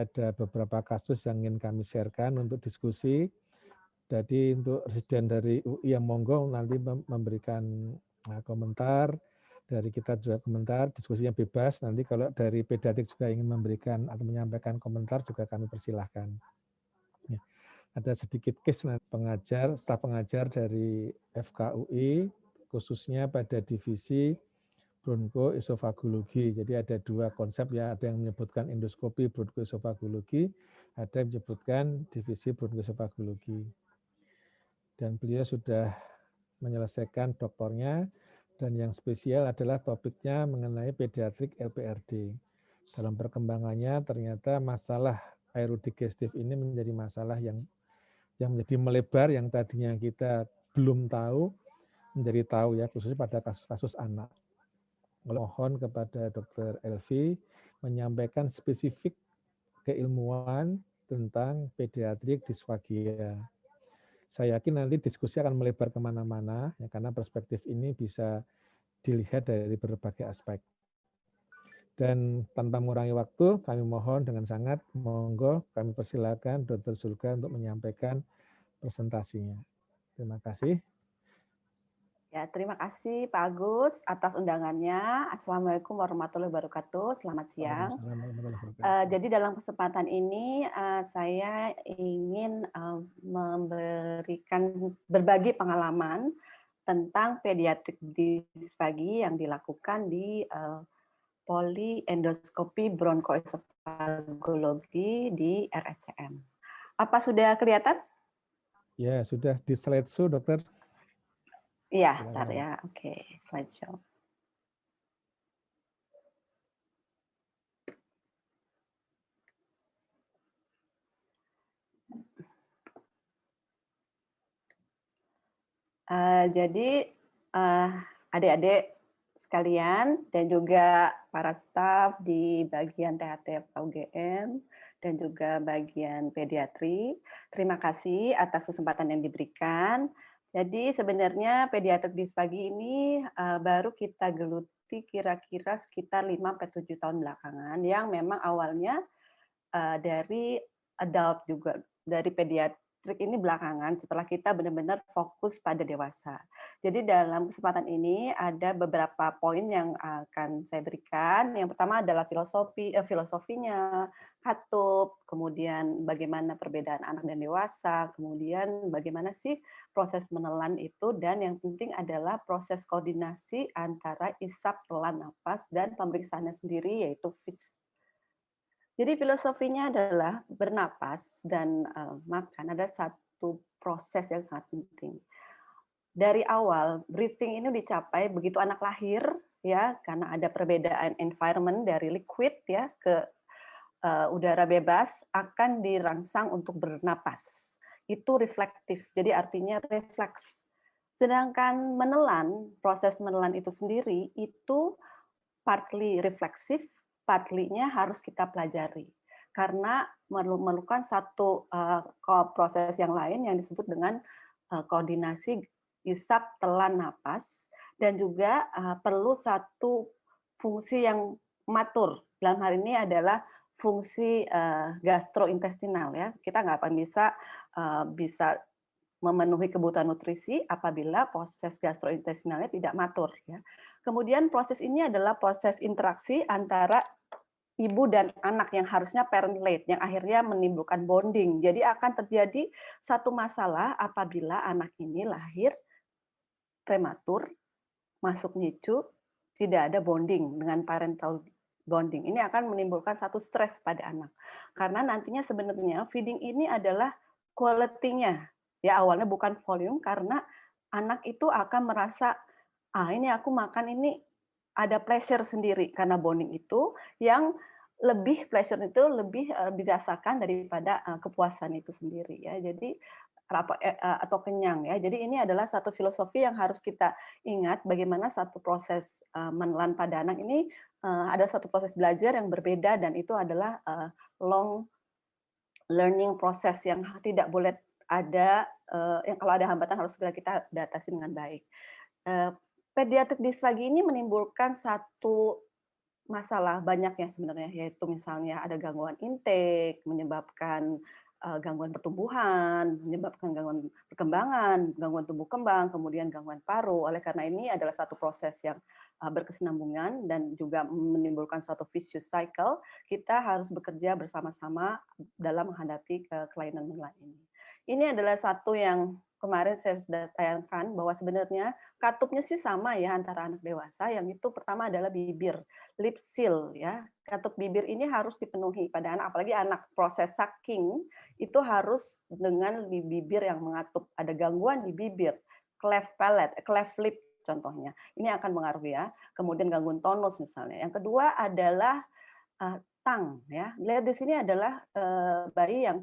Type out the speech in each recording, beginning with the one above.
ada beberapa kasus yang ingin kami sharekan untuk diskusi. Jadi untuk residen dari UI yang monggo nanti memberikan komentar, dari kita juga komentar, diskusinya bebas. Nanti kalau dari pediatrik juga ingin memberikan atau menyampaikan komentar juga kami persilahkan. Ya. Ada sedikit case pengajar, staf pengajar dari FKUI, khususnya pada divisi bronkoesofagologi. Jadi ada dua konsep ya, ada yang menyebutkan endoskopi bronkoesofagologi, ada yang menyebutkan divisi bronkoesofagologi. Dan beliau sudah menyelesaikan doktornya, dan yang spesial adalah topiknya mengenai pediatrik LPRD. Dalam perkembangannya ternyata masalah aerodigestif ini menjadi masalah yang menjadi melebar, yang tadinya kita belum tahu menjadi tahu ya, khususnya pada kasus-kasus anak. Mohon kepada Dr. Elvi menyampaikan spesifik keilmuan tentang pediatrik disfagia. Saya yakin nanti diskusi akan melebar kemana-mana, ya, karena perspektif ini bisa dilihat dari berbagai aspek. Dan tanpa mengurangi waktu, kami mohon dengan sangat, monggo kami persilakan Dr. Zulka untuk menyampaikan presentasinya. Terima kasih. Ya, terima kasih Pak Agus atas undangannya. Assalamualaikum warahmatullahi wabarakatuh. Selamat siang. Jadi dalam kesempatan ini saya ingin berbagi pengalaman tentang pediatrik disfagi yang dilakukan di poliendoskopi bronkoesofagologi di RSCM. Apa sudah kelihatan? Ya, sudah di slideshow, dokter. Iya, bentar ya. Oke, slideshow. Jadi adik-adik sekalian dan juga para staf di bagian THT UGM dan juga bagian pediatri, terima kasih atas kesempatan yang diberikan. Jadi sebenarnya pediatrik disfagi ini baru kita geluti kira-kira sekitar 5-7 tahun belakangan, yang memang awalnya dari adult juga, dari pediatrik ini belakangan setelah kita benar-benar fokus pada dewasa. Jadi dalam kesempatan ini ada beberapa poin yang akan saya berikan. Yang pertama adalah filosofinya, katup, kemudian bagaimana perbedaan anak dan dewasa, kemudian bagaimana sih proses menelan itu, dan yang penting adalah proses koordinasi antara isap, telan napas, dan pemeriksaannya sendiri yaitu FIS. Jadi filosofinya adalah bernapas dan makan ada satu proses yang sangat penting. Dari awal breathing ini dicapai begitu anak lahir ya, karena ada perbedaan environment dari liquid ya ke udara bebas akan dirangsang untuk bernapas. Itu reflektif. Jadi artinya refleks. Sedangkan menelan, proses menelan itu sendiri itu partly refleksif, partly-nya harus kita pelajari. Karena memerlukan satu proses yang lain yang disebut dengan koordinasi isap, telan, napas, dan juga perlu satu fungsi yang matur. Dalam hal ini adalah fungsi gastrointestinal ya. Kita nggak akan bisa memenuhi kebutuhan nutrisi apabila proses gastrointestinalnya tidak matur ya. Kemudian proses ini adalah proses interaksi antara ibu dan anak yang harusnya parent-led, yang akhirnya menimbulkan bonding. Jadi akan terjadi satu masalah apabila anak ini lahir prematur, masuk NICU, tidak ada bonding dengan parental bonding. Ini akan menimbulkan satu stres pada anak. Karena nantinya sebenarnya feeding ini adalah quality-nya. Ya awalnya bukan volume, karena anak itu akan merasa ini aku makan ini ada pleasure sendiri karena bonding itu, yang lebih pleasure itu lebih dirasakan daripada kepuasan itu sendiri ya. Jadi atau kenyang ya. Jadi ini adalah satu filosofi yang harus kita ingat, bagaimana satu proses menelan pada anak ini ada satu proses belajar yang berbeda, dan itu adalah long learning proses yang tidak boleh ada yang kalau ada hambatan harus segera kita atasi dengan baik. Pediatrik disfagi ini menimbulkan satu masalah banyaknya sebenarnya, yaitu misalnya ada gangguan intake, menyebabkan gangguan pertumbuhan, menyebabkan gangguan perkembangan, gangguan tumbuh kembang, kemudian gangguan paru. Oleh karena ini adalah satu proses yang berkesinambungan dan juga menimbulkan suatu vicious cycle. Kita harus bekerja bersama-sama dalam menghadapi kelainan menular ini. Ini adalah satu yang kemarin saya sudah tayangkan bahwa sebenarnya katupnya sih sama ya antara anak dewasa. Yang itu pertama adalah bibir, lip seal ya. Katup bibir ini harus dipenuhi pada anak, apalagi anak proses sucking itu harus dengan bibir yang mengatup. Ada gangguan di bibir, cleft palate, cleft lip contohnya. Ini akan mengaruhi ya. Kemudian gangguan tonus misalnya. Yang kedua adalah tang ya. Lihat di sini adalah bayi yang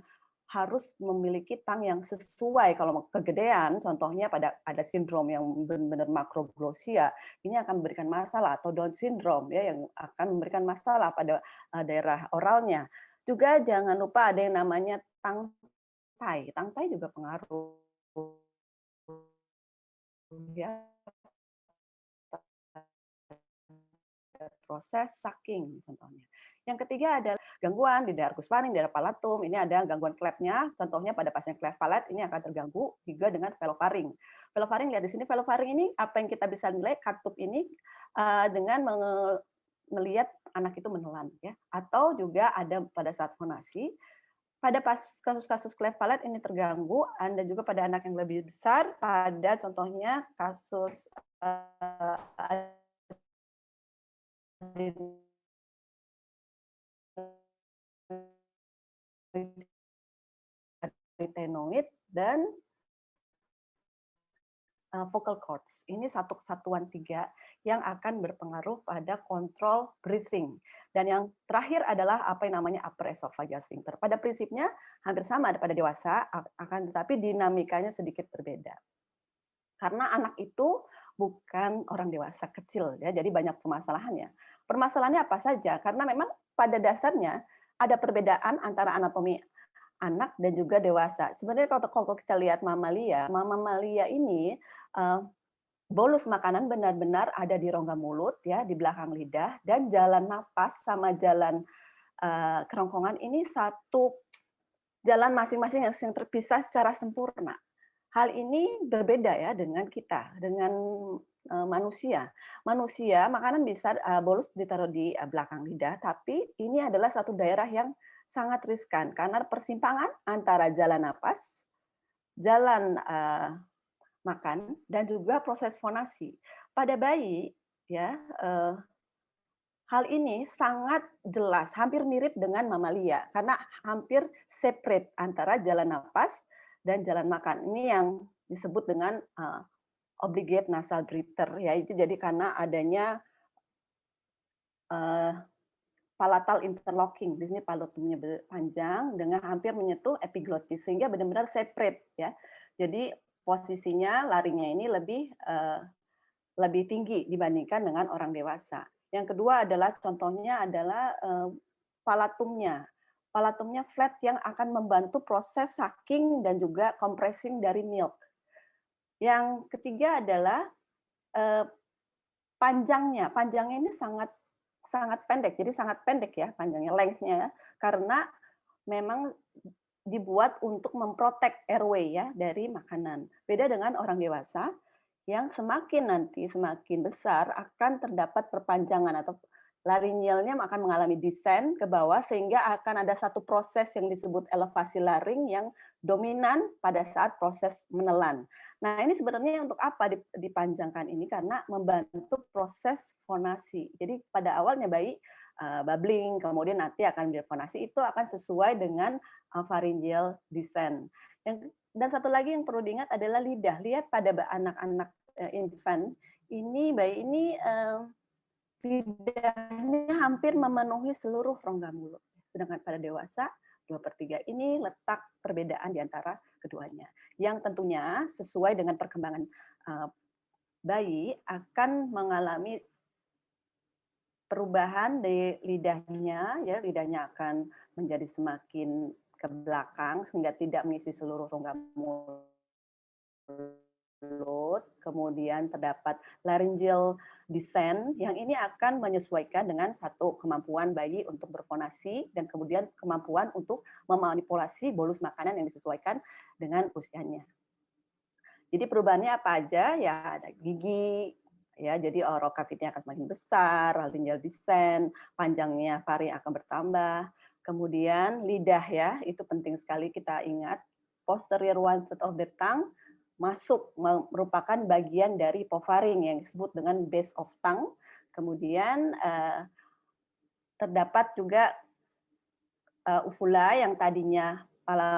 harus memiliki tang yang sesuai. Kalau kegedean, contohnya pada ada sindrom yang benar-benar makroglosia, ini akan memberikan masalah, atau Down syndrome ya yang akan memberikan masalah pada daerah oralnya. Juga jangan lupa ada yang namanya tang tai. Tang tai juga pengaruh ya proses sucking contohnya. Yang ketiga adalah gangguan di daerah kusparing, daerah palatum. Ini ada gangguan cleft-nya, contohnya pada pasien cleft palate ini akan terganggu juga dengan velofaring. Velofaring lihat di sini, velofaring ini apa yang kita bisa nilai katup ini dengan melihat anak itu menelan ya. Atau juga ada pada saat fonasi, pada kasus-kasus cleft palate ini terganggu, Anda juga pada anak yang lebih besar, pada contohnya kasus retinoid dan vocal cords. Ini satu kesatuan tiga yang akan berpengaruh pada kontrol breathing. Dan yang terakhir adalah apa yang namanya upper esophageal sphincter. Pada prinsipnya hampir sama pada dewasa, akan tetapi dinamikanya sedikit berbeda. Karena anak itu bukan orang dewasa kecil ya, jadi banyak permasalahannya. Permasalahannya apa saja? Karena memang pada dasarnya ada perbedaan antara anatomi anak dan juga dewasa. Sebenarnya kalau kita lihat mamalia ini bolus makanan benar-benar ada di rongga mulut ya, di belakang lidah, dan jalan napas sama jalan kerongkongan ini satu jalan masing-masing yang terpisah secara sempurna. Hal ini berbeda ya dengan kita, dengan manusia. Manusia makanan bisa bolus ditaruh di belakang lidah, tapi ini adalah satu daerah yang sangat riskan karena persimpangan antara jalan napas, jalan makan, dan juga proses fonasi. Pada bayi, ya hal ini sangat jelas, hampir mirip dengan mamalia karena hampir separate antara jalan napas dan jalan makan. Ini yang disebut dengan obligate nasal breather, yaitu jadi karena adanya palatal interlocking. Di sini palatumnya panjang dengan hampir menyentuh epiglottis sehingga benar-benar separate ya. Jadi posisinya larinya ini lebih tinggi dibandingkan dengan orang dewasa. Yang kedua adalah contohnya adalah palatumnya. Palatumnya flat yang akan membantu proses sucking dan juga compressing dari milk. Yang ketiga adalah panjangnya. Panjangnya ini sangat pendek. Jadi sangat pendek ya panjangnya, length-nya ya. Karena memang dibuat untuk memprotek airway ya dari makanan. Beda dengan orang dewasa yang semakin besar akan terdapat perpanjangan atau laringealnya akan mengalami descent ke bawah sehingga akan ada satu proses yang disebut elevasi laring yang dominan pada saat proses menelan. Nah, ini sebenarnya untuk apa dipanjangkan ini? Karena membantu proses fonasi. Jadi pada awalnya bayi bubbling, kemudian nanti akan difonasi, itu akan sesuai dengan pharyngeal descent. Dan satu lagi yang perlu diingat adalah lidah. Lihat pada anak-anak infant, ini bayi ini lidahnya hampir memenuhi seluruh rongga mulut. Sedangkan pada dewasa, 2/3 ini letak perbedaan di antara keduanya. Yang tentunya sesuai dengan perkembangan bayi akan mengalami perubahan di lidahnya, ya lidahnya akan menjadi semakin ke belakang sehingga tidak mengisi seluruh rongga mulut float, kemudian terdapat laryngeal descent yang ini akan menyesuaikan dengan satu kemampuan bayi untuk berfonasi dan kemudian kemampuan untuk memanipulasi bolus makanan yang disesuaikan dengan usianya. Jadi perubahannya apa aja? Ya ada gigi, ya jadi oral cavity akan semakin besar, laryngeal descent, panjangnya vari akan bertambah. Kemudian lidah ya, itu penting sekali kita ingat. Posterior one third of the tongue masuk merupakan bagian dari pofaring yang disebut dengan base of tongue. Kemudian terdapat juga uvula yang tadinya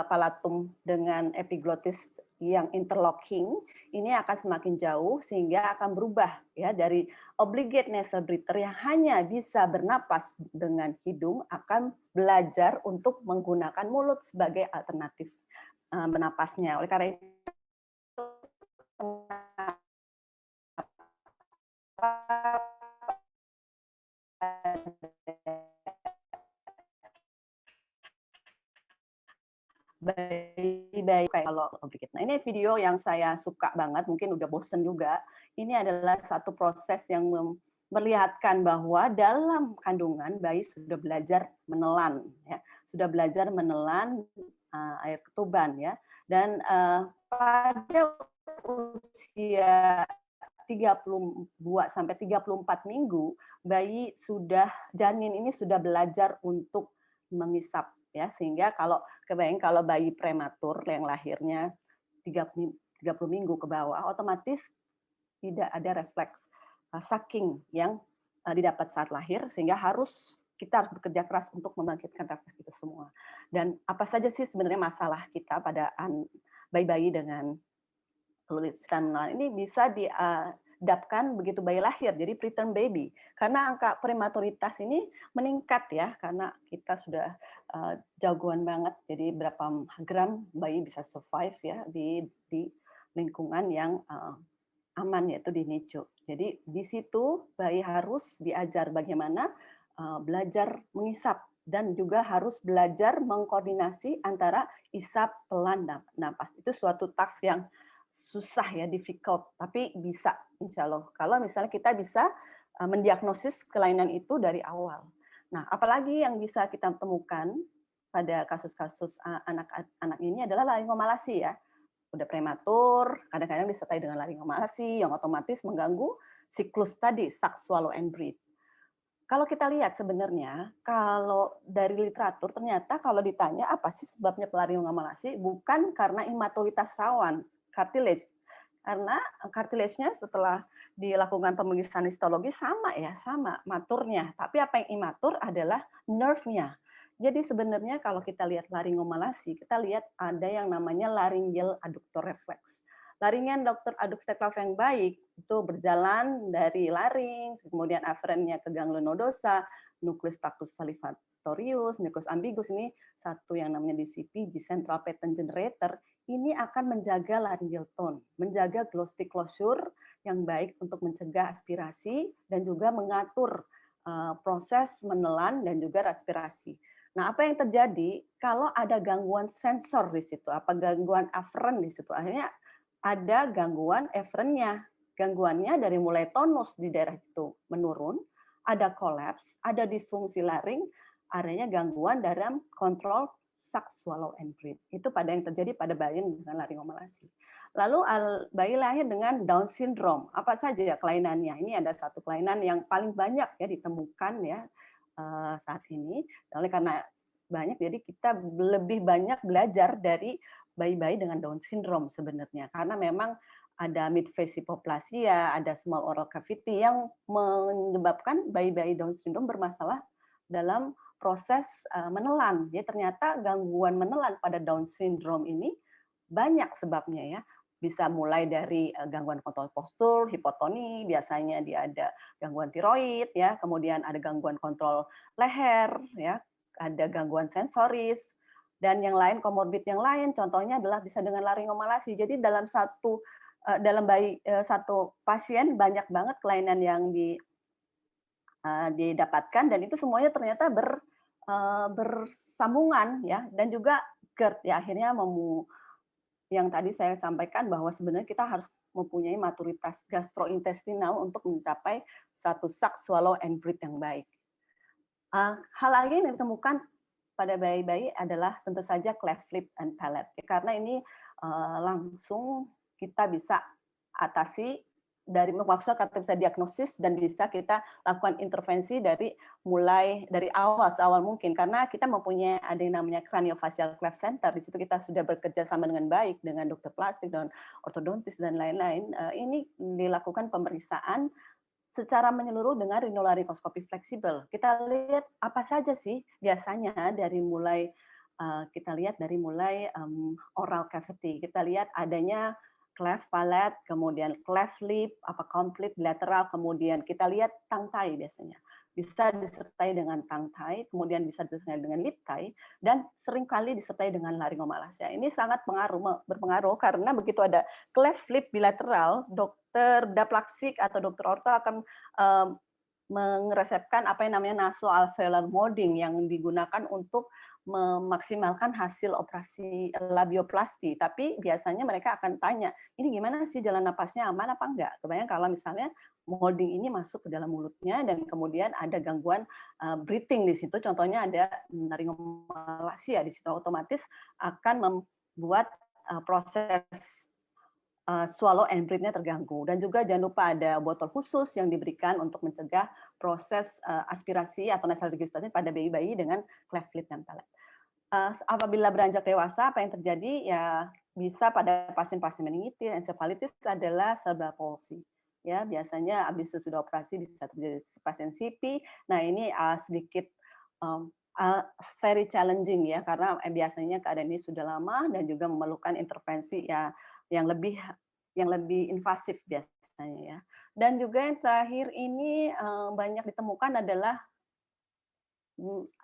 palatum dengan epiglottis yang interlocking, ini akan semakin jauh sehingga akan berubah ya dari obligate nasal breather yang hanya bisa bernapas dengan hidung akan belajar untuk menggunakan mulut sebagai alternatif bernapasnya. Oleh karena itu bayi kayak kalau obligate. Nah, ini video yang saya suka banget, mungkin udah bosen juga. Ini adalah satu proses yang memperlihatkan bahwa dalam kandungan bayi sudah belajar menelan, ya, sudah belajar menelan air ketuban, ya, dan pada usia 32 sampai 34 minggu bayi janin ini sudah belajar untuk mengisap ya sehingga kalau kebayang kalau bayi prematur yang lahirnya 30 minggu ke bawah otomatis tidak ada refleks sucking yang didapat saat lahir sehingga kita harus bekerja keras untuk membangkitkan refleks itu semua. Dan apa saja sih sebenarnya masalah kita pada bayi-bayi dengan kesulitan menelan ini bisa didapkan begitu bayi lahir, jadi preterm baby. Karena angka prematuritas ini meningkat ya, karena kita sudah jagoan banget, jadi berapa gram bayi bisa survive ya di lingkungan yang aman yaitu di NICU. Jadi di situ bayi harus diajar bagaimana belajar mengisap dan juga harus belajar mengkoordinasi antara isap, pelan, dan napas. Itu suatu task yang susah ya, difficult, tapi bisa insya Allah. Kalau misalnya kita bisa mendiagnosis kelainan itu dari awal. Nah, apalagi yang bisa kita temukan pada kasus-kasus anak-anak ini adalah laringomalasi ya. Udah prematur, kadang-kadang disertai dengan laringomalasi yang otomatis mengganggu siklus tadi, suck, swallow, and breathe. Kalau kita lihat sebenarnya, kalau dari literatur ternyata kalau ditanya apa sih sebabnya laringomalasi, bukan karena imatolitas rawan, cartilage. Karena cartilage-nya setelah dilakukan pemeriksaan histologi sama ya, sama maturnya. Tapi apa yang imatur adalah nerve-nya. Jadi sebenarnya kalau kita lihat laringomalasi, kita lihat ada yang namanya laryngeal adductor reflex. Laringan dokter adductor reflex yang baik itu berjalan dari laring, kemudian aferennya ke ganglion nodosa, nucleus tractus salivatorius, nucleus ambiguus ini satu yang namanya DCP, di central pattern generator, ini akan menjaga laryngeal tone, menjaga glossy closure yang baik untuk mencegah aspirasi dan juga mengatur proses menelan dan juga respirasi. Nah, apa yang terjadi kalau ada gangguan sensor di situ, apa gangguan aferen di situ, akhirnya ada gangguan eferennya. Gangguannya dari mulai tonus di daerah itu menurun, ada kolaps, ada disfungsi laring, adanya gangguan dalam kontrol suck, swallow, and breathe. Itu pada yang terjadi pada bayi dengan laringomalasi. Lalu bayi lahir dengan Down syndrome. Apa saja ya kelainannya? Ini ada satu kelainan yang paling banyak ya ditemukan ya saat ini. Oleh karena banyak, jadi kita lebih banyak belajar dari bayi-bayi dengan Down syndrome sebenarnya, karena memang ada mid-phase hypoplasia, ada small oral cavity yang menyebabkan bayi-bayi Down syndrome bermasalah dalam proses menelan. Jadi ternyata gangguan menelan pada Down syndrome ini banyak sebabnya ya. Bisa mulai dari gangguan kontrol postur, hipotoni, biasanya dia ada gangguan tiroid ya, kemudian ada gangguan kontrol leher ya, ada gangguan sensoris, dan yang lain komorbid yang lain contohnya adalah bisa dengan laringomalasi. Jadi dalam satu pasien banyak banget kelainan yang didapatkan dan itu semuanya ternyata bersambungan ya, dan juga GERD ya akhirnya yang tadi saya sampaikan bahwa sebenarnya kita harus mempunyai maturitas gastrointestinal untuk mencapai satu suck, swallow, and breathe yang baik. Hal lagi yang ditemukan pada bayi-bayi adalah tentu saja cleft lip and palate. Karena ini langsung kita bisa atasi dari maksudnya kita bisa diagnosis dan bisa kita lakukan intervensi dari mulai dari awal mungkin karena kita mempunyai ada yang namanya craniofacial cleft center. Di situ kita sudah bekerja sama dengan baik dengan dokter plastik dan ortodontis dan lain-lain. Ini dilakukan pemeriksaan secara menyeluruh dengan rinolaryngoscopy fleksibel. Kita lihat apa saja sih biasanya dari mulai kita lihat dari mulai oral cavity. Kita lihat adanya cleft palate, kemudian cleft lip, apa complete lateral, kemudian kita lihat tongue tie biasanya. Bisa disertai dengan tongue tie, kemudian bisa disertai dengan lip tie, dan seringkali disertai dengan laryngomalacia. Ini sangat berpengaruh karena begitu ada cleft lip bilateral, dokter daplaksik atau dokter orto akan meresepkan apa yang namanya nasoalveolar molding yang digunakan untuk memaksimalkan hasil operasi labioplasti. Tapi biasanya mereka akan tanya, ini gimana sih jalan napasnya aman apa enggak? Kebayang kalau misalnya molding ini masuk ke dalam mulutnya dan kemudian ada gangguan breathing di situ, contohnya ada laryngomalacia di situ, otomatis akan membuat proses swallow and breathe-nya terganggu. Dan juga jangan lupa ada botol khusus yang diberikan untuk mencegah proses aspirasi atau nasal regurgitation pada bayi-bayi dengan cleft lip dan palate. Apabila beranjak dewasa, apa yang terjadi? Ya bisa pada pasien-pasien meningitis, encephalitis adalah cerebral palsy. Ya, biasanya habis sesudah operasi bisa terjadi pasien CP. Nah, ini sedikit very challenging ya karena biasanya keadaan ini sudah lama dan juga memerlukan intervensi ya yang lebih invasif biasanya ya. Dan juga yang terakhir ini banyak ditemukan adalah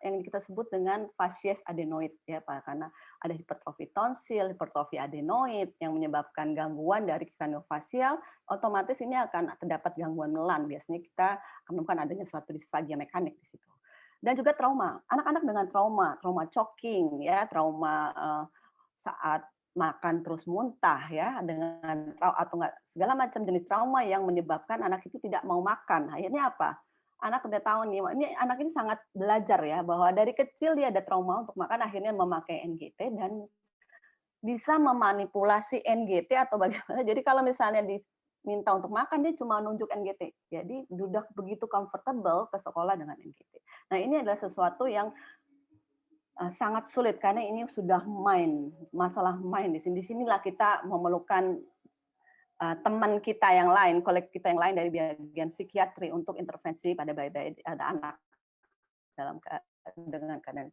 yang kita sebut dengan facies adenoid ya Pak, karena ada hipertrofi tonsil, hipertrofi adenoid yang menyebabkan gangguan dari kraniofacial, otomatis ini akan terdapat gangguan menelan. Biasanya kita akan menemukan adanya suatu disfagia mekanik di situ. Dan juga trauma, anak-anak dengan trauma choking ya, trauma saat makan terus muntah ya dengan atau enggak segala macam jenis trauma yang menyebabkan anak itu tidak mau makan. Akhirnya apa? Anak udah tahu nih, ini anak ini sangat belajar ya bahwa dari kecil dia ada trauma untuk makan, akhirnya memakai NGT dan bisa memanipulasi NGT atau bagaimana. Jadi kalau misalnya diminta untuk makan dia cuma nunjuk NGT. Jadi sudah begitu comfortable ke sekolah dengan NGT. Nah, ini adalah sesuatu yang sangat sulit karena ini sudah masalah main di sini. Disinilah kita memerlukan teman kita yang lain, koleg kita yang lain dari bagian psikiatri untuk intervensi pada bayi-bayi ada anak dengan keadaan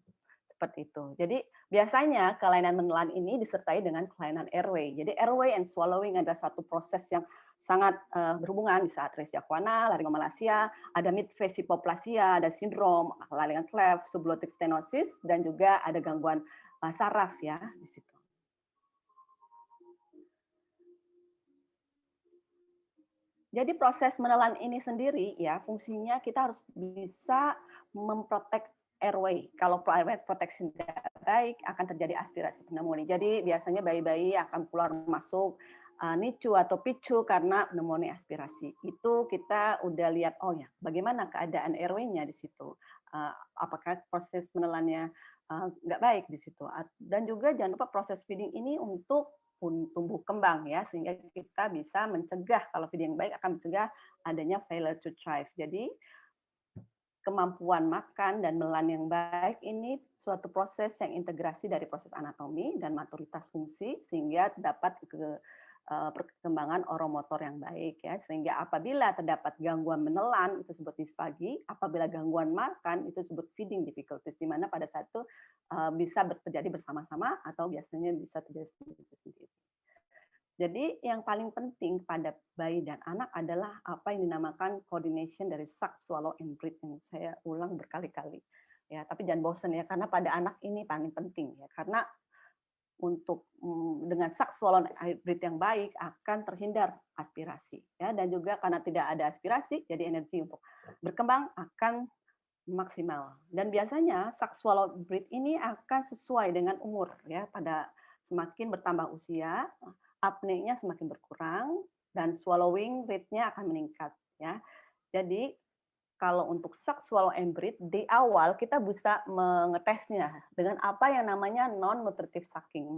seperti itu. Jadi biasanya kelainan menelan ini disertai dengan kelainan airway. Jadi airway and swallowing adalah satu proses yang sangat berhubungan di saat Escherichia coli, laryngomalacia, ada mid-phase hypoplasia, ada sindrom kelainan cleft, subglottic stenosis, dan juga ada gangguan saraf ya di situ. Jadi proses menelan ini sendiri ya fungsinya kita harus bisa memprotek airway. Kalau airway protection tidak baik akan terjadi aspirasi pneumonia. Jadi biasanya bayi-bayi akan keluar masuk NICU atau PICU karena pneumonia aspirasi. Itu kita udah lihat oh ya bagaimana keadaan airway-nya di situ. Apakah proses menelannya nggak baik di situ. Dan juga jangan lupa proses feeding ini untuk tumbuh kembang ya sehingga kita bisa mencegah kalau feeding yang baik akan mencegah adanya failure to thrive. Jadi kemampuan makan dan menelan yang baik ini suatu proses yang integrasi dari proses anatomi dan maturitas fungsi sehingga dapat perkembangan oromotor yang baik ya sehingga apabila terdapat gangguan menelan itu disebut dispagi, apabila gangguan makan itu disebut feeding difficulties di mana pada saat itu bisa terjadi bersama-sama atau biasanya bisa terjadi sendiri. Jadi yang paling penting pada bayi dan anak adalah apa yang dinamakan coordination dari suck, swallow, and breathe yang saya ulang berkali-kali. Ya, tapi jangan bosan ya karena pada anak ini paling penting ya karena untuk dengan suck, swallow, and breathe yang baik akan terhindar aspirasi ya dan juga karena tidak ada aspirasi jadi energi untuk berkembang akan maksimal. Dan biasanya suck, swallow, breathe ini akan sesuai dengan umur ya pada semakin bertambah usia, apnea-nya semakin berkurang dan swallowing rate-nya akan meningkat ya. Jadi kalau untuk suck, swallow, and breathe di awal kita bisa mengetesnya dengan apa yang namanya non-nutritive sucking.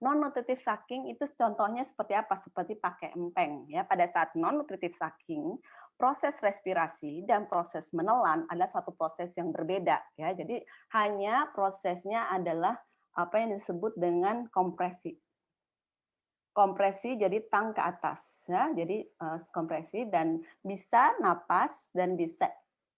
Non-nutritive sucking itu contohnya seperti apa? Seperti pakai empeng ya. Pada saat non-nutritive sucking, proses respirasi dan proses menelan adalah satu proses yang berbeda ya. Jadi hanya prosesnya adalah apa yang disebut dengan kompresi. Kompresi jadi tang ke atas ya. Jadi kompresi dan bisa napas dan bisa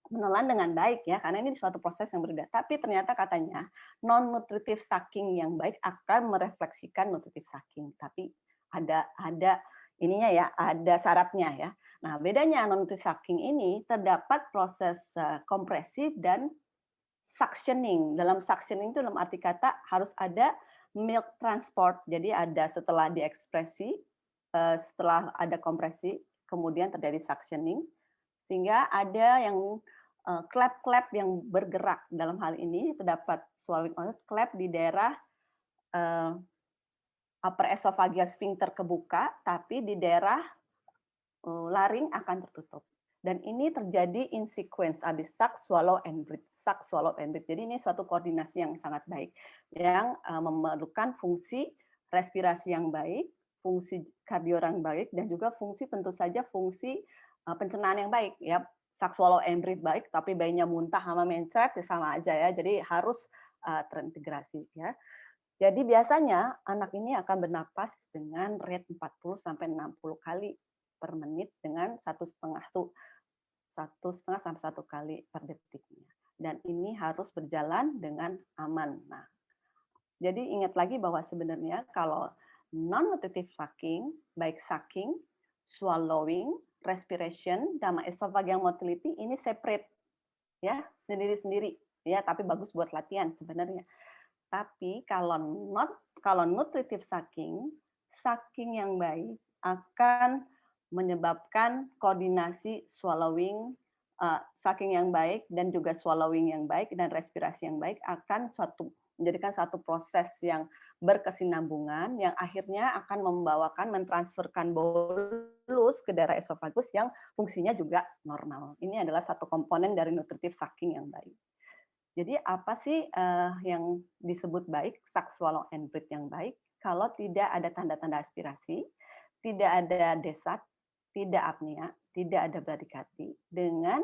menelan dengan baik ya, karena ini suatu proses yang berbeda. Tapi ternyata katanya non-nutritive sucking yang baik akan merefleksikan nutritive sucking. Tapi ada ininya ya, ada syaratnya ya. Nah, bedanya non-nutritive sucking ini terdapat proses kompresi dan suctioning. Dalam suctioning itu dalam arti kata harus ada milk transport. Jadi ada setelah diekspresi, setelah ada kompresi, kemudian terjadi suctioning, sehingga ada yang klep-klep yang bergerak. Dalam hal ini terdapat swallowing klep di daerah upper esophageal sphincter kebuka, tapi di daerah laring akan tertutup. Dan ini terjadi in sequence, habis suck, swallow, and breathe. Suck, swallow, and breathe. Jadi ini suatu koordinasi yang sangat baik, yang memerlukan fungsi respirasi yang baik, fungsi kardio yang baik, dan juga fungsi tentu saja fungsi pencernaan yang baik. Ya, suck, swallow, and breathe baik, tapi bayinya muntah sama mencret, ya sama aja ya. Jadi harus terintegrasi ya. Jadi biasanya anak ini akan bernapas dengan rate 40 sampai 60 kali per menit dengan 1,5 sampai 1 kali per detiknya. Dan ini harus berjalan dengan aman. Nah, jadi ingat lagi bahwa sebenarnya kalau non-nutritive sucking, baik sucking, swallowing, respiration, sama esophageal motility ini separate ya, sendiri-sendiri ya, tapi bagus buat latihan sebenarnya. Tapi kalau nutritive sucking, sucking yang baik akan menyebabkan koordinasi swallowing, sucking yang baik dan juga swallowing yang baik dan respirasi yang baik akan menjadikan satu proses yang berkesinambungan yang akhirnya akan mentransferkan bolus ke daerah esofagus yang fungsinya juga normal. Ini adalah satu komponen dari nutritive sucking yang baik. Jadi apa sih yang disebut baik, suck, swallow, and breathe yang baik? Kalau tidak ada tanda-tanda aspirasi, tidak ada desat, tidak apnea, tidak ada bradikardie, dengan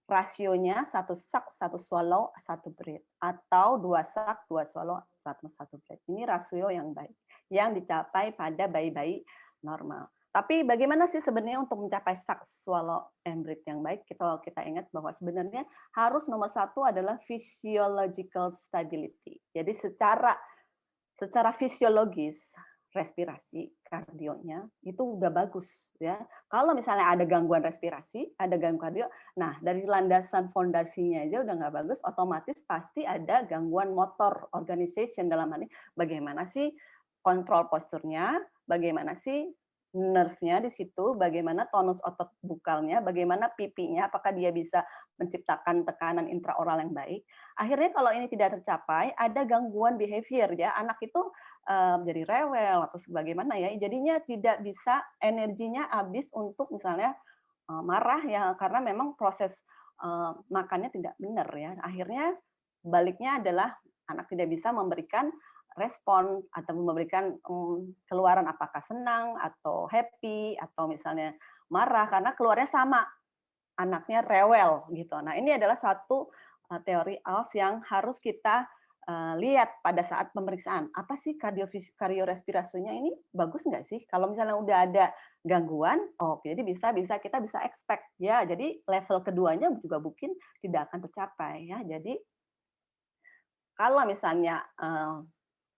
rasionya 1 suck, 1 swallow, 1 breathe, atau 2 suck, 2 swallow, 1 breathe. Ini rasio yang baik, yang dicapai pada bayi-bayi normal. Tapi bagaimana sih sebenarnya untuk mencapai suck, swallow, and breathe yang baik? Kita ingat bahwa sebenarnya harus nomor 1 adalah physiological stability. Jadi secara fisiologis respirasi kardionya itu udah bagus ya. Kalau misalnya ada gangguan respirasi, ada gangguan kardio, nah dari landasan fondasinya aja udah nggak bagus, otomatis pasti ada gangguan motor organization dalam hal ini bagaimana sih kontrol posturnya, bagaimana sih nerve-nya di situ, bagaimana tonus otot bukalnya, bagaimana pipinya, apakah dia bisa menciptakan tekanan intraoral yang baik. Akhirnya kalau ini tidak tercapai, ada gangguan behavior ya, anak itu jadi rewel atau sebagaimana ya, jadinya tidak bisa, energinya habis untuk misalnya marah ya, karena memang proses makannya tidak benar ya. Akhirnya baliknya adalah anak tidak bisa memberikan respon atau memberikan keluaran apakah senang atau happy atau misalnya marah karena keluarnya sama, anaknya rewel gitu. Nah, ini adalah satu teori ALS yang harus kita lihat pada saat pemeriksaan. Apa sih kardiorespirasinya ini bagus nggak sih? Kalau misalnya udah ada gangguan, jadi kita bisa expect ya. Jadi level keduanya juga mungkin tidak akan tercapai ya. Jadi kalau misalnya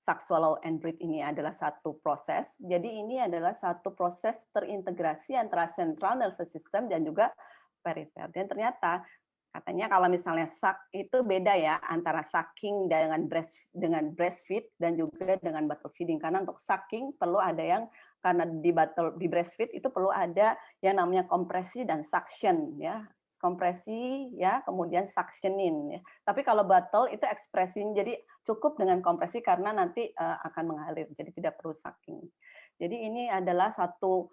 suck, swallow, and breathe ini adalah satu proses. Jadi ini adalah satu proses terintegrasi antara central nervous system dan juga perifer. Dan ternyata katanya kalau misalnya suck itu beda ya antara sucking dengan breastfeed dan juga dengan bottle feeding. Karena untuk sucking perlu ada yang karena di breastfeed itu perlu ada yang namanya kompresi dan suction ya. kompresi ya, kemudian suctionin ya. Tapi kalau bottle itu ekspresin, jadi cukup dengan kompresi karena nanti akan mengalir, jadi tidak perlu sucking. Jadi ini adalah satu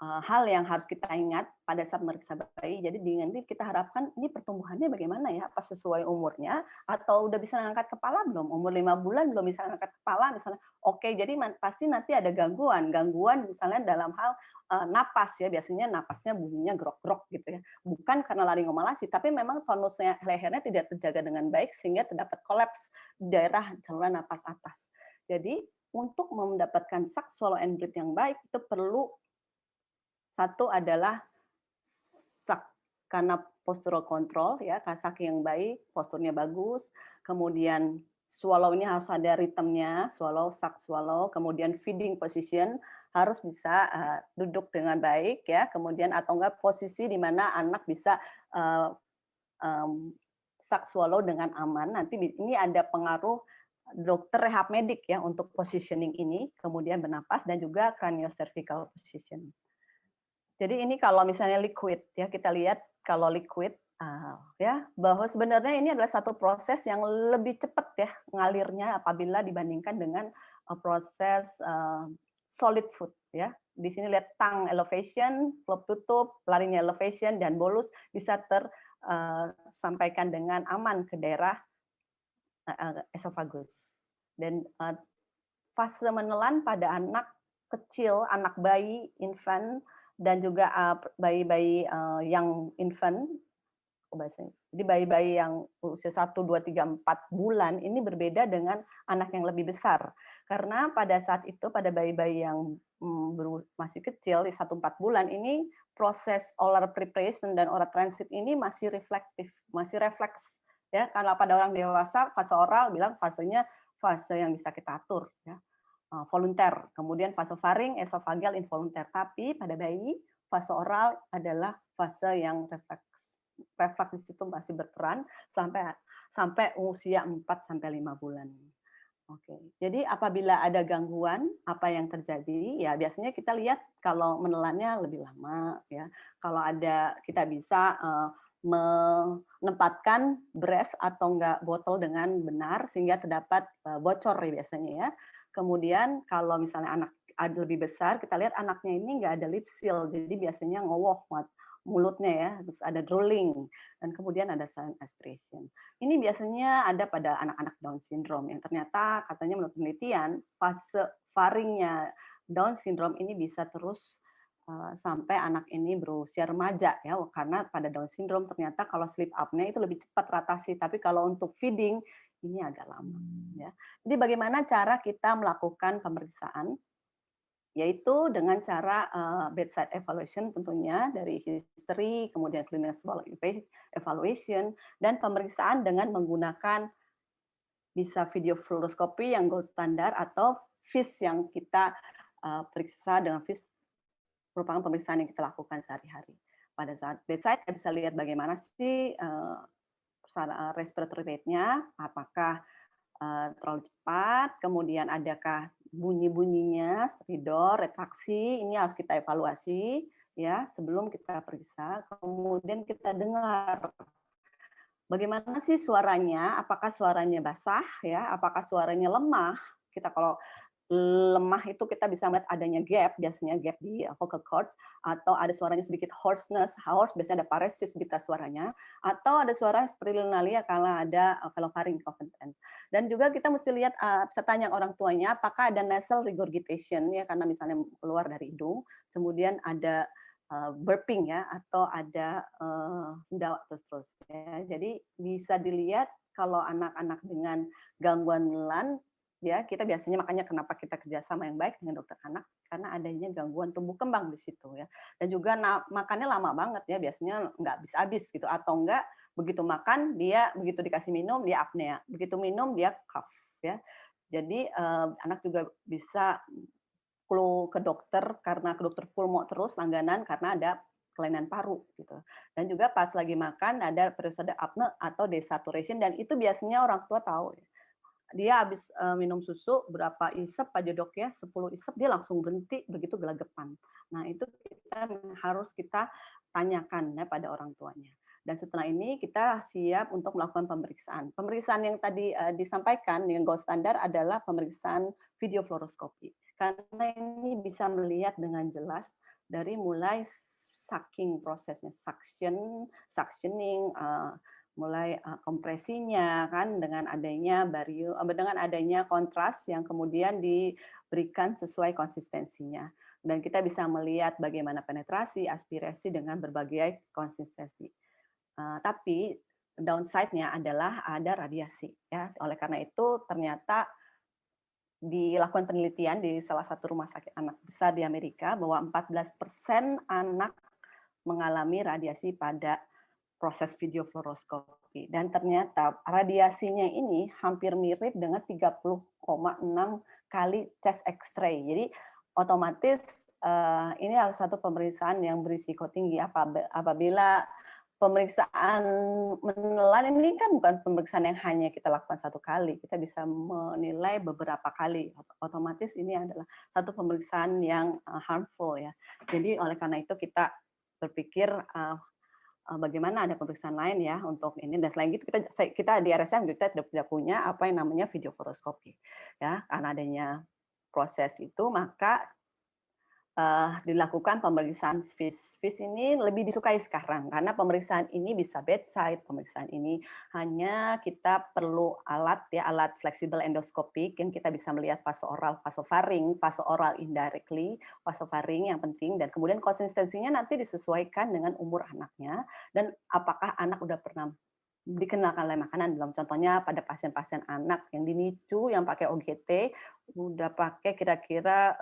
hal yang harus kita ingat pada saat meriksa bayi. Jadi nanti kita harapkan ini pertumbuhannya bagaimana ya, apa sesuai umurnya, atau udah bisa ngangkat kepala belum? Umur 5 bulan belum bisa ngangkat kepala misalnya. Oke, jadi pasti nanti ada gangguan misalnya dalam hal napas ya, biasanya napasnya bunyinya grok-grok gitu ya. Bukan karena laringomalasi, tapi memang tonusnya lehernya tidak terjaga dengan baik sehingga terdapat kolaps di daerah saluran napas atas. Jadi untuk mendapatkan sak swallow and breathe yang baik itu perlu satu adalah sak karena postural control ya, sak yang baik, posturnya bagus, kemudian swallow-nya harus ada ritmenya, swallow, sak swallow, kemudian feeding position harus bisa duduk dengan baik ya, kemudian atau enggak posisi di mana anak bisa sak swallow dengan aman. Nanti ini ada pengaruh dokter rehab medik ya untuk positioning ini, kemudian bernapas dan juga craniocervical position. Jadi ini kalau misalnya liquid ya, kita lihat kalau liquid ya bahwa sebenarnya ini adalah satu proses yang lebih cepat ya ngalirnya apabila dibandingkan dengan proses solid food ya. Di sini lihat tongue elevation, flap tutup, larinya elevation dan bolus bisa tersampaikan dengan aman ke daerah esofagus. Dan fase menelan pada anak kecil, anak bayi, infant, dan juga bayi-bayi yang infant, jadi bayi-bayi yang usia 1, 2, 3, 4 bulan ini berbeda dengan anak yang lebih besar. Karena pada saat itu, pada bayi-bayi yang masih kecil, di 1-4 bulan, ini proses oral preparation dan oral transit ini masih reflektif, masih refleks. Ya, kalau pada orang dewasa, fase oral bilang fasenya fase yang bisa kita atur. Ya. Volunter, kemudian fase faring, esofageal, involunter. Tapi pada bayi, fase oral adalah fase yang refleks. Refleks di situ masih berperan sampai usia 4-5 bulan. Oke. Jadi apabila ada gangguan, apa yang terjadi? Ya biasanya kita lihat kalau menelannya lebih lama, ya. Kalau ada kita bisa menempatkan breast atau enggak botol dengan benar sehingga terdapat bocor biasanya ya. Kemudian kalau misalnya anak lebih besar, kita lihat anaknya ini nggak ada lip seal, jadi biasanya ngowoh mulutnya ya, terus ada drooling, dan kemudian ada silent aspiration. Ini biasanya ada pada anak-anak Down syndrome yang ternyata katanya menurut penelitian fase faringnya Down syndrome ini bisa terus sampai anak ini berusia remaja ya, karena pada Down syndrome ternyata kalau sleep apnea itu lebih cepat teratasi, tapi kalau untuk feeding ini agak lama ya. Jadi bagaimana cara kita melakukan pemeriksaan? Yaitu dengan cara bedside evaluation tentunya dari history, kemudian clinical evaluation, dan pemeriksaan dengan menggunakan bisa video fluoroskopi yang gold standar atau FIS yang kita periksa dengan FIS merupakan pemeriksaan yang kita lakukan sehari-hari. Pada saat bedside kita bisa lihat bagaimana sih respiratory rate-nya, apakah terlalu cepat, kemudian adakah bunyi-bunyinya, stridor, retraksi, ini harus kita evaluasi ya sebelum kita periksa. Kemudian kita dengar bagaimana sih suaranya, apakah suaranya basah ya, apakah suaranya lemah. Kita kalau lemah itu kita bisa melihat adanya gap, biasanya gap di vocal cords, atau ada suaranya sedikit hoarseness, hoarse biasanya ada paresis di suaranya, atau ada suara seperti lunalia kalau ada pharynx incompetence. Dan juga kita mesti lihat, bisa tanya orang tuanya, apakah ada nasal regurgitation ya karena misalnya keluar dari hidung, kemudian ada burping ya, atau ada sendawa terus-terus. Ya. Jadi bisa dilihat kalau anak-anak dengan gangguan menelan ya kita biasanya makanya kenapa kita kerjasama yang baik dengan dokter anak karena adanya gangguan tumbuh kembang di situ ya, dan juga makannya lama banget ya, biasanya nggak habis-habis gitu, atau enggak begitu makan dia begitu dikasih minum dia apnea, begitu minum dia cough ya. Jadi anak juga bisa flu ke dokter karena ke dokter pulmo terus langganan karena ada kelainan paru gitu, dan juga pas lagi makan ada episode apne atau desaturation, dan itu biasanya orang tua tahu ya. Dia habis minum susu berapa isep aja dok ya, 10 isep dia langsung berhenti begitu gelagapan. Nah itu harus kita tanyakan ya pada orang tuanya. Dan setelah ini kita siap untuk melakukan pemeriksaan. Pemeriksaan yang tadi disampaikan yang gold standar adalah pemeriksaan video fluoroskopi. Karena ini bisa melihat dengan jelas dari mulai sucking prosesnya, suctioning, mulai kompresinya kan dengan adanya dengan adanya kontras yang kemudian diberikan sesuai konsistensinya, dan kita bisa melihat bagaimana penetrasi, aspirasi dengan berbagai konsistensi. Tapi downside-nya adalah ada radiasi ya. Oleh karena itu ternyata dilakukan penelitian di salah satu rumah sakit anak besar di Amerika bahwa 14% anak mengalami radiasi pada proses video fluoroskopi, dan ternyata radiasinya ini hampir mirip dengan 30,6 kali chest X-ray. Jadi otomatis ini adalah satu pemeriksaan yang berisiko tinggi apabila pemeriksaan menelan ini kan bukan pemeriksaan yang hanya kita lakukan satu kali, kita bisa menilai beberapa kali. Otomatis ini adalah satu pemeriksaan yang harmful ya. Jadi oleh karena itu kita berpikir bagaimana ada pemeriksaan lain ya untuk ini, dan selain itu kita di RSM kita tidak punya apa yang namanya video fluoroskopi ya. Karena adanya proses itu maka dilakukan pemeriksaan FIS. FIS ini lebih disukai sekarang karena pemeriksaan ini bisa bedside, pemeriksaan ini hanya kita perlu alat fleksibel endoskopik yang kita bisa melihat fase oral, fase oral indirectly, faring yang penting, dan kemudian konsistensinya nanti disesuaikan dengan umur anaknya dan apakah anak udah pernah dikenalkan oleh makanan belum. Contohnya pada pasien-pasien anak yang di NICU yang pakai OGT udah pakai kira-kira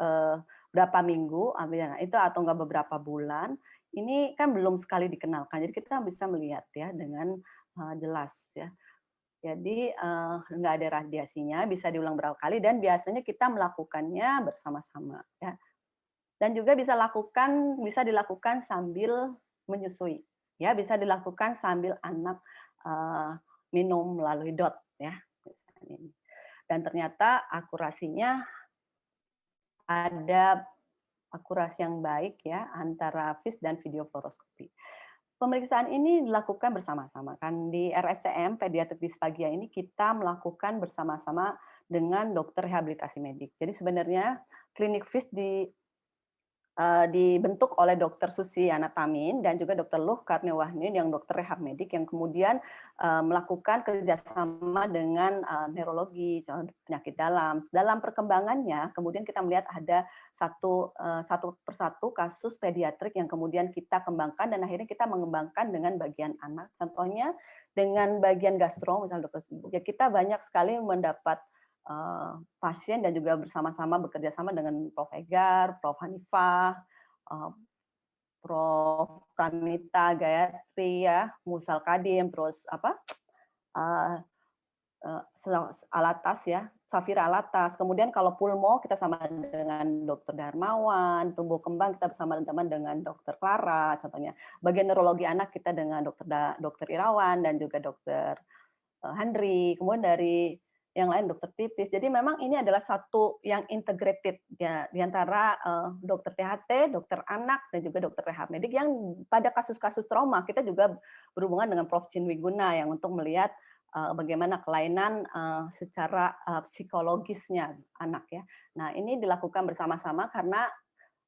berapa minggu itu atau enggak beberapa bulan, ini kan belum sekali dikenalkan. Jadi kita bisa melihat ya dengan jelas ya. Jadi enggak ada radiasinya, bisa diulang berapa kali, dan biasanya kita melakukannya bersama-sama ya. Dan juga bisa dilakukan sambil menyusui. Ya, bisa dilakukan sambil anak minum melalui DOT ya. Dan ternyata akurasinya ada akurasi yang baik ya antara FIS dan video fluoroskopi. Pemeriksaan ini dilakukan bersama-sama kan di RSCM pediatrik disfagia ini kita melakukan bersama-sama dengan dokter rehabilitasi medik. Jadi sebenarnya klinik FIS dibentuk oleh Dr. Susi Anatamin dan juga Dr. Luh Karniwahnin yang dokter rehab medik yang kemudian melakukan kerjasama dengan neurologi, penyakit dalam. Dalam perkembangannya, kemudian kita melihat ada satu persatu kasus pediatrik yang kemudian kita kembangkan dan akhirnya kita mengembangkan dengan bagian anak. Contohnya dengan bagian gastro, misalnya dokter ya kita banyak sekali mendapat pasien dan juga bersama-sama bekerja sama dengan Prof. Egar, Prof. Hanifah, Prof. Pranita Gayatri ya, Musal Kadim, terus Alatas ya, Safira Alatas. Kemudian kalau pulmo kita sama dengan Dr. Darmawan, tumbuh kembang kita bersama teman dengan Dr. Clara, contohnya. Bagian neurologi anak kita dengan Dr. Irawan dan juga Dr. Handri. Kemudian dari yang lain dokter titis. Jadi memang ini adalah satu yang integrated ya di antara dokter THT, dokter anak dan juga dokter rehab medik yang pada kasus-kasus trauma kita juga berhubungan dengan Prof. Chin Wiguna yang untuk melihat bagaimana kelainan secara psikologisnya anak ya. Nah, ini dilakukan bersama-sama karena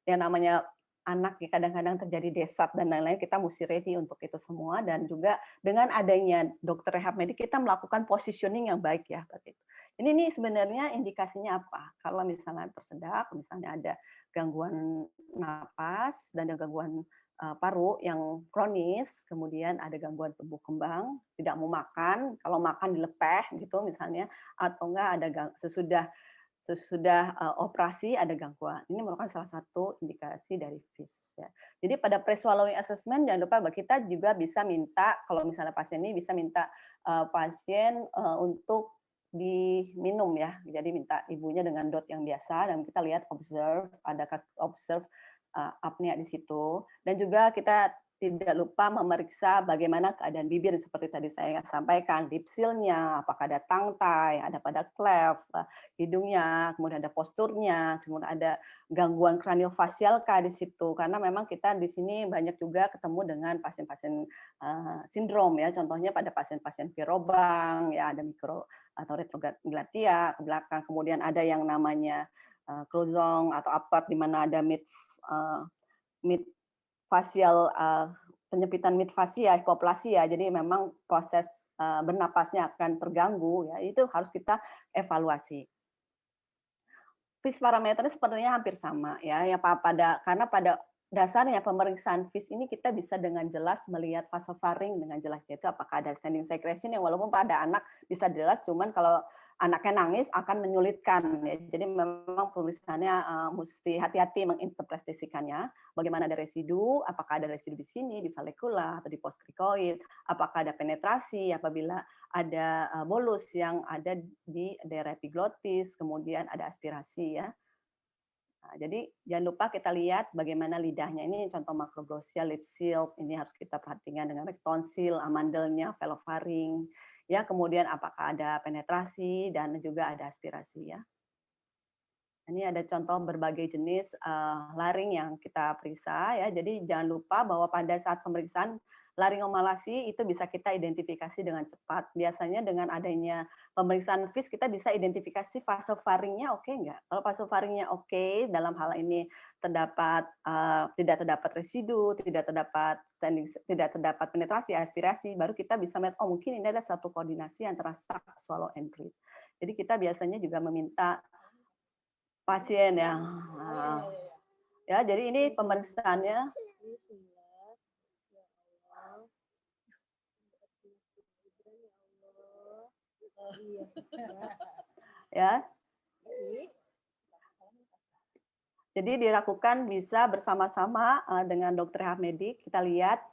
yang namanya anak ya kadang-kadang terjadi desat dan lain-lain, kita mesti ready untuk itu semua, dan juga dengan adanya dokter rehab medik kita melakukan positioning yang baik ya seperti itu. Ini sebenarnya indikasinya apa? Kalau misalnya tersedak, misalnya ada gangguan napas dan ada gangguan paru yang kronis, kemudian ada gangguan tumbuh kembang, tidak mau makan, kalau makan dilepeh gitu misalnya, atau enggak ada sesudah operasi ada gangguan. Ini merupakan salah satu indikasi dari FIS. Ya. Jadi pada pre-swallowing assessment jangan lupa bahwa kita juga bisa minta, kalau misalnya pasien ini bisa minta pasien untuk diminum ya. Jadi minta ibunya dengan dot yang biasa dan kita lihat observe, ada observe apnea di situ. Dan juga kita tidak lupa memeriksa bagaimana keadaan bibir seperti tadi saya sampaikan, lip seal-nya, apakah ada tongue tie, ada pada cleft, hidungnya, kemudian ada posturnya, kemudian ada gangguan kraniofasial kah di situ. Karena memang kita di sini banyak juga ketemu dengan pasien-pasien sindrom ya, contohnya pada pasien-pasien virobang, ya ada mikro atau retroglatia ke belakang, kemudian ada yang namanya kruzong atau upper di mana ada mid fasial penyempitan midfasia, hipoplasia. Jadi memang proses bernapasnya akan terganggu ya. Itu harus kita evaluasi. FIS parameternya sebenarnya hampir sama ya. Karena pada dasarnya pemeriksaan FIS ini kita bisa dengan jelas melihat vasofaring dengan jelas, yaitu apakah ada standing secretion yang walaupun pada anak bisa jelas, cuman kalau anaknya nangis akan menyulitkan. Ya. Jadi memang pemeriksaannya mesti hati-hati menginterpretasikannya. Bagaimana ada residu, apakah ada residu di sini, di valikula atau di postcricoid, apakah ada penetrasi, apabila ada bolus yang ada di daerah epiglotis, kemudian ada aspirasi ya. Nah, jadi jangan lupa kita lihat bagaimana lidahnya. Ini contoh makroglossia, lip seal, ini harus kita perhatikan dengan tonsil, amandelnya, velofaring. Ya, kemudian apakah ada penetrasi dan juga ada aspirasi ya. Ini ada contoh berbagai jenis laring yang kita periksa ya. Jadi jangan lupa bahwa pada saat pemeriksaan laringomalasi itu bisa kita identifikasi dengan cepat. Biasanya dengan adanya pemeriksaan FIS kita bisa identifikasi vasofaringnya oke nggak. Kalau vasofaringnya oke, dalam hal ini tidak terdapat residu, tidak terdapat penetrasi, aspirasi, baru kita bisa melihat oh mungkin ini ada suatu koordinasi antara suck, swallow, and breathe. Jadi kita biasanya juga meminta pasien ya, jadi ini pemeriksaannya. Ya. Jadi dilakukan bisa bersama-sama dengan dokter rehab medik. Kita lihat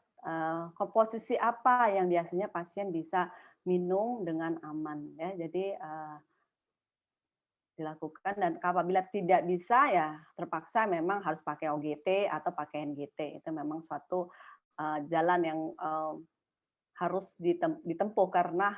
komposisi apa yang biasanya pasien bisa minum dengan aman ya. Jadi dilakukan, dan apabila tidak bisa ya terpaksa memang harus pakai OGT atau pakai NGT. Itu memang suatu jalan yang harus ditempuh karena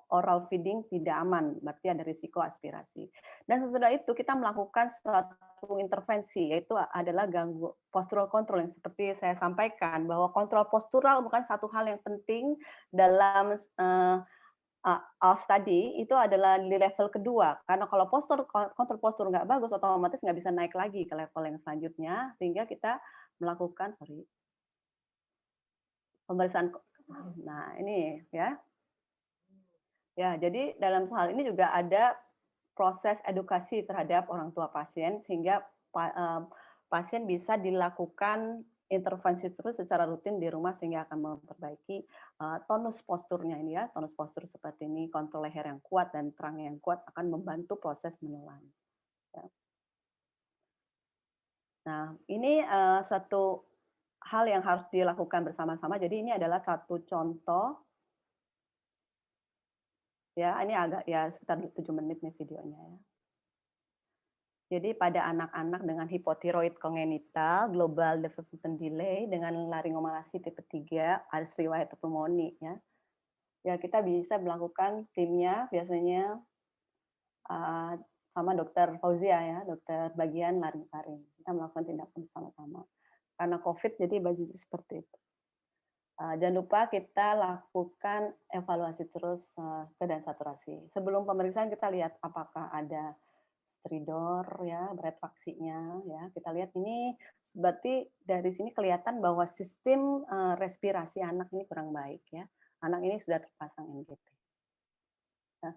oral feeding tidak aman, berarti ada risiko aspirasi. Dan sesudah itu kita melakukan suatu intervensi, yaitu adalah ganggu postural control yang seperti saya sampaikan, bahwa kontrol postural bukan satu hal yang penting dalam ALS tadi, itu adalah di level kedua. Karena kalau kontrol postur nggak bagus, otomatis nggak bisa naik lagi ke level yang selanjutnya, sehingga kita melakukan pemeriksaan. Nah, ini ya. Ya, jadi dalam hal ini juga ada proses edukasi terhadap orang tua pasien sehingga pasien bisa dilakukan intervensi terus secara rutin di rumah sehingga akan memperbaiki tonus posturnya ini ya. Tonus postur seperti ini, kontrol leher yang kuat dan terang yang kuat akan membantu proses menelan. Ya. Nah, ini satu hal yang harus dilakukan bersama-sama. Jadi ini adalah satu contoh. Ya, ini agak ya sekitar 7 menit nih videonya ya. Jadi pada anak-anak dengan hipotiroid kongenital, global development delay dengan laringomalasi tipe 3, ada riwayat pneumonia ya. Ya, kita bisa melakukan timnya biasanya sama dokter Fauzia ya, dokter bagian laring-laring. Kita melakukan tindakan bersama-sama. Karena COVID jadi baju seperti itu. Jangan lupa kita lakukan evaluasi terus keadaan saturasi. Sebelum pemeriksaan kita lihat apakah ada stridor ya, retraksinya ya. Kita lihat ini berarti dari sini kelihatan bahwa sistem respirasi anak ini kurang baik ya. Anak ini sudah terpasang NGT. Nah,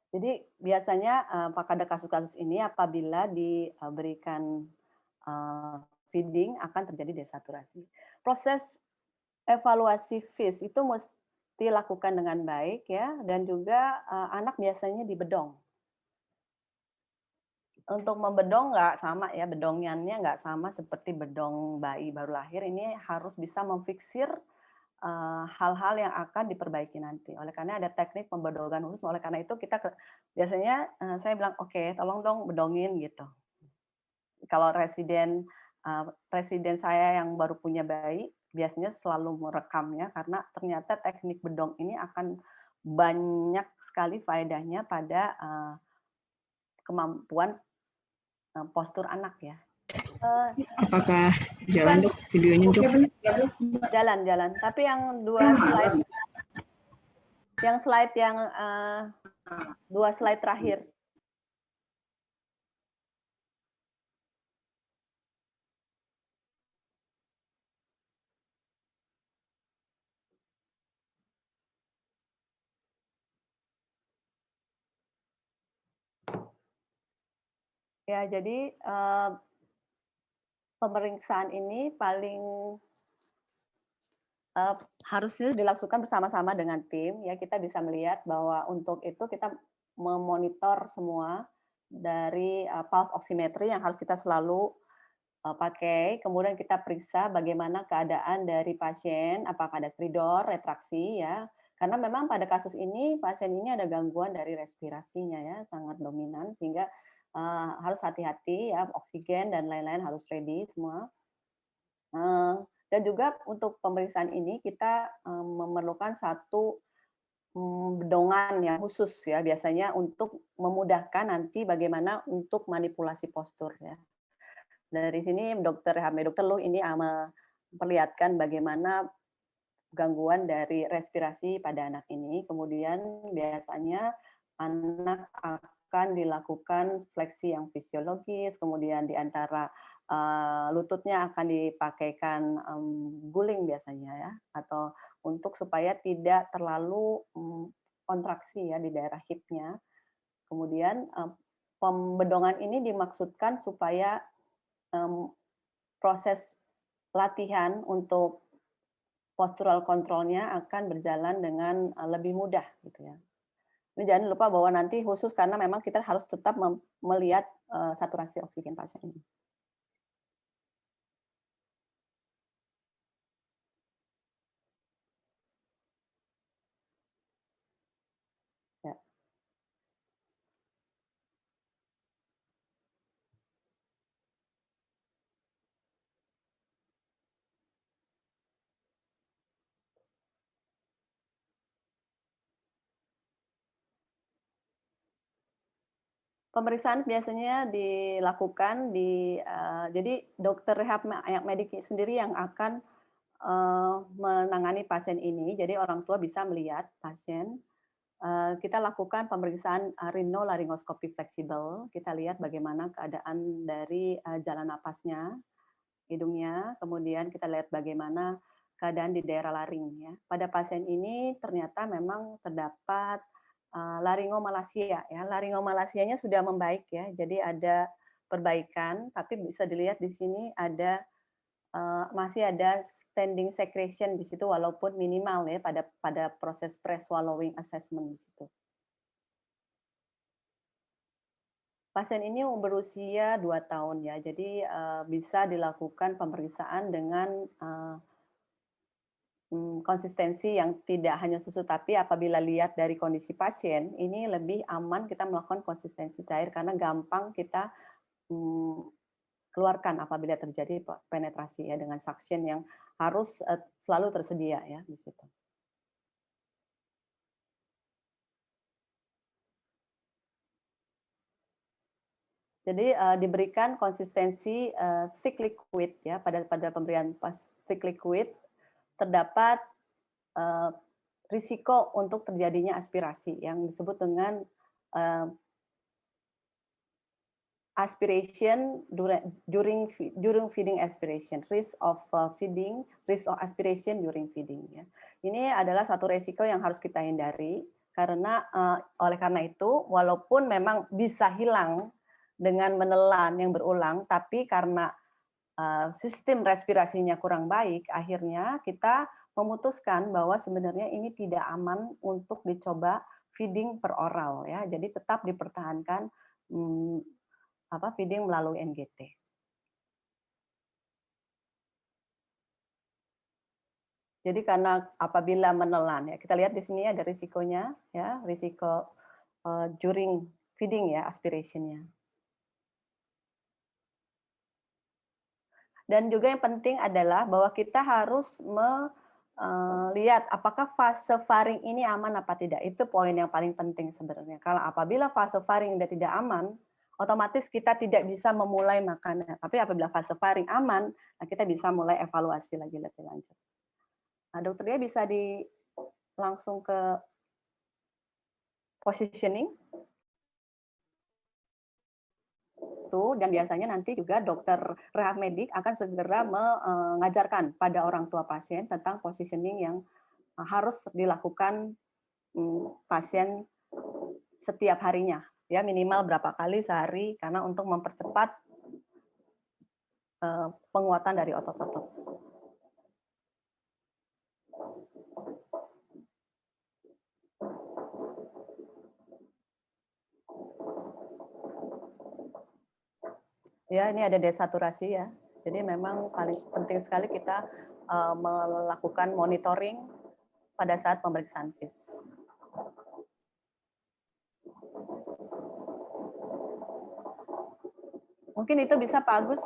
jadi biasanya pada kasus-kasus ini apabila diberikan feeding akan terjadi desaturasi. Proses evaluasi FIS itu mesti dilakukan dengan baik ya, dan juga anak biasanya dibedong. Untuk membedong nggak sama ya, bedongannya nggak sama seperti bedong bayi baru lahir. Ini harus bisa memfiksir hal-hal yang akan diperbaiki nanti. Oleh karena ada teknik pembedongan khusus, oleh karena itu kita biasanya saya bilang, oke, tolong dong bedongin gitu. Kalau residen presiden saya yang baru punya bayi biasanya selalu merekamnya karena ternyata teknik bedong ini akan banyak sekali faedahnya pada kemampuan postur anak ya. Apakah jalan dok videonya dok? Jalan. Tapi yang dua slide terakhir. Ya, jadi pemeriksaan ini paling harusnya dilakukan bersama-sama dengan tim. Ya, kita bisa melihat bahwa untuk itu kita memonitor semua dari pulse oximetry yang harus kita selalu pakai. Kemudian kita periksa bagaimana keadaan dari pasien, apakah ada stridor, retraksi ya. Karena memang pada kasus ini pasien ini ada gangguan dari respirasinya ya, sangat dominan sehingga harus hati-hati ya, oksigen dan lain-lain harus ready semua. Dan juga untuk pemeriksaan ini kita memerlukan satu bedongan yang khusus ya, biasanya untuk memudahkan nanti bagaimana untuk manipulasi postur ya. Dari sini Dr. Lu ini memperlihatkan bagaimana gangguan dari respirasi pada anak ini. Kemudian biasanya anak akan dilakukan fleksi yang fisiologis, kemudian di antara lututnya akan dipakaikan guling biasanya ya, atau untuk supaya tidak terlalu kontraksi ya di daerah hipnya. Kemudian pembedongan ini dimaksudkan supaya proses latihan untuk postural kontrolnya akan berjalan dengan lebih mudah gitu ya. Ini jangan lupa bahwa nanti khusus karena memang kita harus tetap melihat saturasi oksigen pasien ini. Ya. Pemeriksaan biasanya dilakukan jadi dokter rehab medik sendiri yang akan menangani pasien ini. Jadi orang tua bisa melihat pasien. Kita lakukan pemeriksaan rhinolaryngoscopy fleksibel. Kita lihat bagaimana keadaan dari jalan napasnya, hidungnya. Kemudian kita lihat bagaimana keadaan di daerah laring ya. Pada pasien ini ternyata memang terdapat laringomalasia ya. Laringomalasianya sudah membaik ya. Jadi ada perbaikan, tapi bisa dilihat di sini ada masih ada standing secretion di situ walaupun minimal ya pada proses pre-swallowing assessment di situ. Pasien ini berusia 2 tahun ya, jadi bisa dilakukan pemeriksaan dengan konsistensi yang tidak hanya susu, tapi apabila lihat dari kondisi pasien, ini lebih aman kita melakukan konsistensi cair karena gampang kita keluarkan apabila terjadi penetrasi ya dengan suction yang harus selalu tersedia ya di situ. Jadi diberikan konsistensi thick liquid ya pada pemberian thick liquid terdapat risiko untuk terjadinya aspirasi yang disebut dengan aspiration during feeding aspiration, risk of aspiration during feeding ya. Ini adalah satu risiko yang harus kita hindari karena oleh karena itu walaupun memang bisa hilang dengan menelan yang berulang, tapi karena sistem respirasinya kurang baik, akhirnya kita memutuskan bahwa sebenarnya ini tidak aman untuk dicoba feeding per oral ya. Jadi tetap dipertahankan feeding melalui NGT. Jadi karena apabila menelan ya, kita lihat di sini ada risikonya ya, risiko during feeding ya, aspirationnya. Dan juga yang penting adalah bahwa kita harus melihat apakah fase faring ini aman apa tidak. Itu poin yang paling penting sebenarnya. Kalau apabila fase faring sudah tidak aman, otomatis kita tidak bisa memulai makanan. Tapi apabila fase faring aman, nah kita bisa mulai evaluasi lagi lebih lanjut. Nah, dokter dia bisa langsung ke positioning. Dan biasanya nanti juga dokter rehab medik akan segera mengajarkan pada orang tua pasien tentang positioning yang harus dilakukan pasien setiap harinya, ya minimal berapa kali sehari, karena untuk mempercepat penguatan dari otot-otot. Ya, ini ada desaturasi ya. Jadi memang paling penting sekali kita melakukan monitoring pada saat pemeriksaan FIS. Mungkin itu bisa Pak Agus